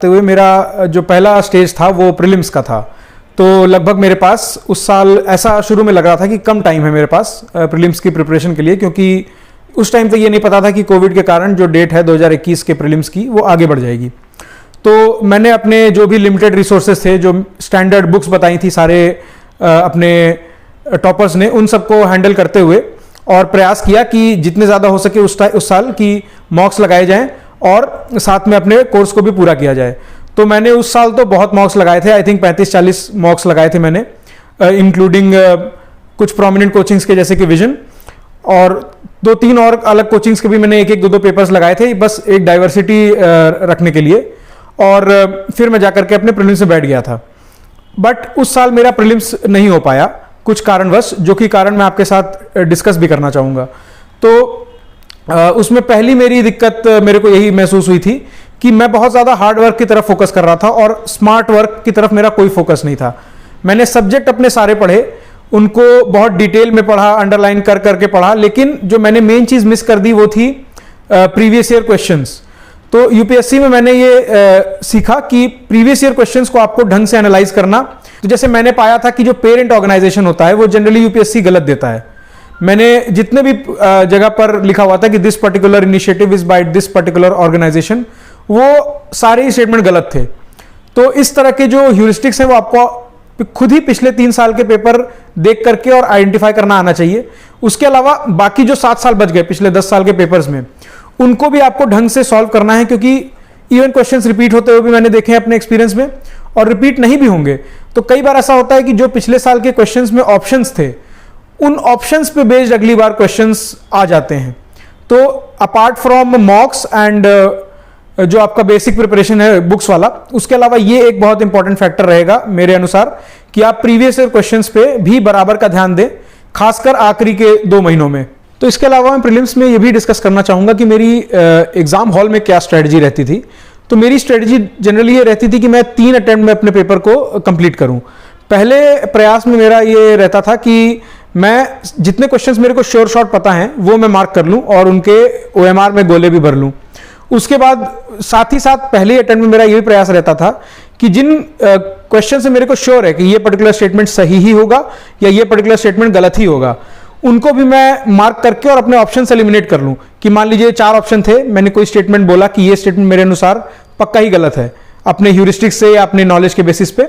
तो हुए मेरा जो पहला स्टेज था वो प्रीलिम्स का था। तो लगभग मेरे पास उस साल ऐसा शुरू में लग रहा था कि कम टाइम है मेरे पास प्रीलिम्स की प्रिपरेशन के लिए, क्योंकि उस टाइम तक ये नहीं पता था कि कोविड के कारण जो डेट है 2021 के प्रीलिम्स की वो आगे बढ़ जाएगी। तो मैंने अपने जो भी लिमिटेड रिसोर्सेज थे, जो स्टैंडर्ड बुक्स बताई थी सारे अपने टॉपर्स ने, उन सबको हैंडल करते हुए और प्रयास किया कि जितने ज़्यादा हो सके उस साल की मॉक्स लगाए जाएं और साथ में अपने कोर्स को भी पूरा किया जाए। तो मैंने उस साल तो बहुत मॉक्स लगाए थे, आई थिंक 35-40 मॉक्स लगाए थे मैंने, इंक्लूडिंग कुछ प्रोमिनेंट कोचिंग्स के जैसे कि विजन, और 2-3 और अलग कोचिंग्स के भी मैंने 1-1, 2-2 पेपर्स लगाए थे, बस एक डाइवर्सिटी रखने के लिए। और फिर मैं जाकर के अपने प्रीलिम्स में बैठ गया था। बट उस साल मेरा प्रीलिम्स नहीं हो पाया कुछ कारणवश, जो कि कारण मैं आपके साथ डिस्कस भी करना चाहूँगा। तो उसमें पहली मेरी दिक्कत मेरे को यही महसूस हुई थी कि मैं बहुत ज़्यादा हार्ड वर्क की तरफ फोकस कर रहा था और स्मार्ट वर्क की तरफ मेरा कोई फोकस नहीं था। मैंने सब्जेक्ट अपने सारे पढ़े, उनको बहुत डिटेल में पढ़ा, अंडरलाइन कर करके पढ़ा, लेकिन जो मैंने मेन चीज़ मिस कर दी वो थी प्रीवियस ईयर क्वेश्चंस। तो यूपीएससी में मैंने ये सीखा कि प्रीवियस ईयर क्वेश्चंस को आपको ढंग से एनालाइज करना। तो जैसे मैंने पाया था कि जो पेरेंट ऑर्गेनाइजेशन होता है वो जनरली यूपीएससी गलत देता है। मैंने जितने भी जगह पर लिखा हुआ था कि this particular initiative is by this particular organization, वो सारे ही स्टेटमेंट गलत थे। तो इस तरह के जो ह्यूरिस्टिक्स हैं वो आपको खुद ही पिछले 3 साल के पेपर देख करके और आइडेंटिफाई करना आना चाहिए। उसके अलावा बाकी जो 7 साल बच गए पिछले 10 साल के पेपर्स में, उनको भी आपको ढंग से सॉल्व करना है, क्योंकि इवन क्वेश्चंस रिपीट होते हुए भी मैंने देखे हैं अपने एक्सपीरियंस में, और रिपीट नहीं भी होंगे। तो कई बार ऐसा होता है कि जो पिछले साल के क्वेश्चंस में ऑप्शंस थे, उन ऑप्शंस पे बेस्ड अगली बार क्वेश्चंस आ जाते हैं। तो अपार्ट फ्रॉम मॉक्स एंड जो आपका बेसिक प्रिपरेशन है बुक्स वाला, उसके अलावा ये एक बहुत इंपॉर्टेंट फैक्टर रहेगा मेरे अनुसार कि आप प्रीवियस ईयर क्वेश्चंस पे भी बराबर का ध्यान दें, खासकर आखिरी के 2 महीनों में। तो इसके अलावा मैं प्रीलिम्स में ये भी डिस्कस करना चाहूँगा कि मेरी एग्जाम हॉल में क्या स्ट्रेटजी रहती थी। तो मेरी स्ट्रेटजी जनरली ये रहती थी कि मैं 3 अटेम्प्ट में अपने पेपर को कंप्लीट करूँ। पहले प्रयास में मेरा ये रहता था कि मैं जितने क्वेश्चंस मेरे को श्योर शॉर्ट पता हैं वो मैं मार्क कर लूँ और उनके OMR में गोले भी भर लूँ। उसके बाद साथ ही साथ पहले अटेम्प्ट में मेरा ये भी प्रयास रहता था कि जिन क्वेश्चन से मेरे को श्योर है कि ये पर्टिकुलर स्टेटमेंट सही ही होगा या ये पर्टिकुलर स्टेटमेंट गलत ही होगा, उनको भी मैं मार्क करके और अपने ऑप्शन से एलिमिनेट कर लूँ। कि मान लीजिए 4 ऑप्शन थे, मैंने कोई स्टेटमेंट बोला कि ये स्टेटमेंट मेरे अनुसार पक्का ही गलत है अपने ह्यूरिस्टिक्स से या अपने नॉलेज के बेसिस पे,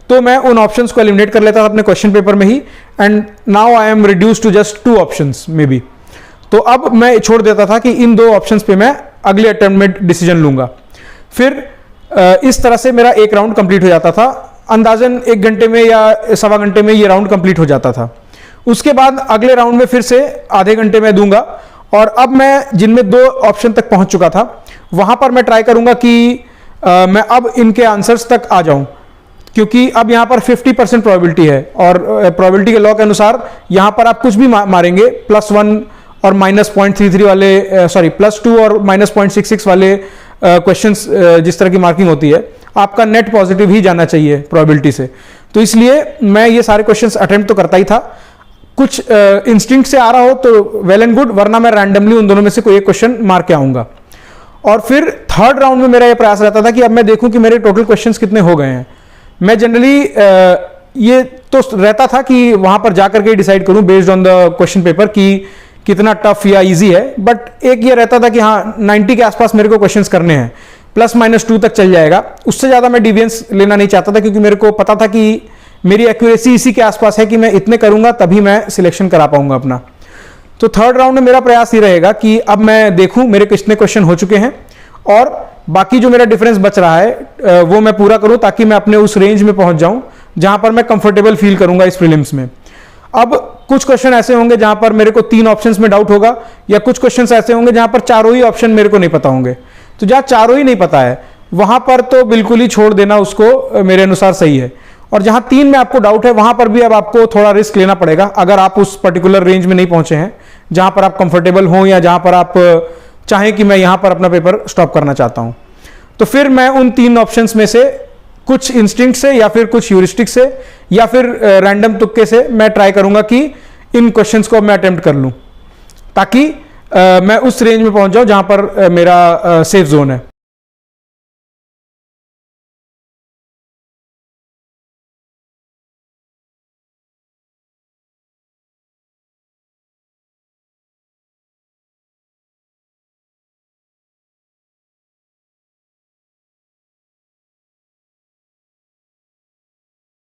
तो मैं उन ऑप्शंस को एलिमिनेट कर लेता था अपने क्वेश्चन पेपर में ही, and now I am reduce to just 2 options maybe. तो अब मैं छोड़ देता था कि इन 2 ऑप्शंस पे मैं अगले अटेम्प्ट में डिसीजन लूंगा। फिर इस तरह से मेरा एक राउंड कंप्लीट हो जाता था, अंदाजन 1 घंटे में या सवा घंटे में ये राउंड कंप्लीट हो जाता था। उसके बाद अगले राउंड में फिर से आधे घंटे में दूंगा, और अब मैं जिनमें 2 ऑप्शन तक पहुंच चुका था वहां पर मैं ट्राई करूंगा कि मैं अब इनके आंसर्स तक आ जाऊं, क्योंकि अब यहां पर 50% प्रोबेबिलिटी है, और प्रोबेबिलिटी के लॉ के अनुसार यहां पर आप कुछ भी मारेंगे, +1 और -0.33 वाले +2 और -0.66 वाले क्वेश्चंस जिस तरह की मार्किंग होती है, आपका नेट पॉजिटिव ही जाना चाहिए प्रोबेबिलिटी से। तो इसलिए मैं ये सारे क्वेश्चंस अटेम्प्ट तो करता ही था। कुछ इंस्टिंक्ट से आ रहा हो तो वेल एंड गुड, वरना मैं रैंडमली उन दोनों में से कोई एक क्वेश्चन मार के आऊंगा। और फिर 3rd राउंड में मेरा ये प्रयास रहता था कि अब मैं देखूं कि मेरे टोटल क्वेश्चंस कितने हो गए हैं। मैं जनरली ये तो रहता था कि वहां पर जाकर के डिसाइड करूं based on the question paper कि कितना टफ या इजी है, बट एक ये रहता था कि हाँ 90 के आसपास मेरे को क्वेश्चंस करने हैं, +-2 तक चल जाएगा। उससे ज़्यादा मैं डिविएंस लेना नहीं चाहता था, क्योंकि मेरे को पता था कि मेरी एक्यूरेसी इसी के आसपास है कि मैं इतने करूंगा तभी मैं सिलेक्शन करा पाऊंगा अपना। तो 3rd राउंड में मेरा प्रयास ये रहेगा कि अब मैं देखूं मेरे कितने क्वेश्चन हो चुके हैं, और बाकी जो मेरा डिफरेंस बच रहा है वो मैं पूरा करूं, ताकि मैं अपने उस रेंज में पहुंच जाऊं जहां पर मैं कंफर्टेबल फील करूंगा इस प्रीलिम्स में। अब कुछ क्वेश्चन ऐसे होंगे जहां पर मेरे को 3 ऑप्शंस में डाउट होगा, या कुछ क्वेश्चन ऐसे होंगे जहां पर चारों ही ऑप्शन मेरे को नहीं पता होंगे। तो जहां चारों ही नहीं पता है वहां पर तो बिल्कुल ही छोड़ देना उसको मेरे अनुसार सही है। और जहां 3 में आपको डाउट है वहां पर भी अब आपको थोड़ा रिस्क लेना पड़ेगा, अगर आप उस पर्टिकुलर रेंज में नहीं पहुंचे हैं जहां पर आप कंफर्टेबल हो, या जहां पर आप चाहें कि मैं यहां पर अपना पेपर स्टॉप करना चाहता हूं। तो फिर मैं उन 3 ऑप्शंस में से कुछ इंस्टिंक्ट से, या फिर कुछ ह्यूरिस्टिक से, या फिर रैंडम तुक्के से मैं ट्राई करूंगा कि इन क्वेश्चंस को मैं अटेम्प्ट कर लूं, ताकि मैं उस रेंज में पहुंच जाऊं जहां पर मेरा सेफ जोन है।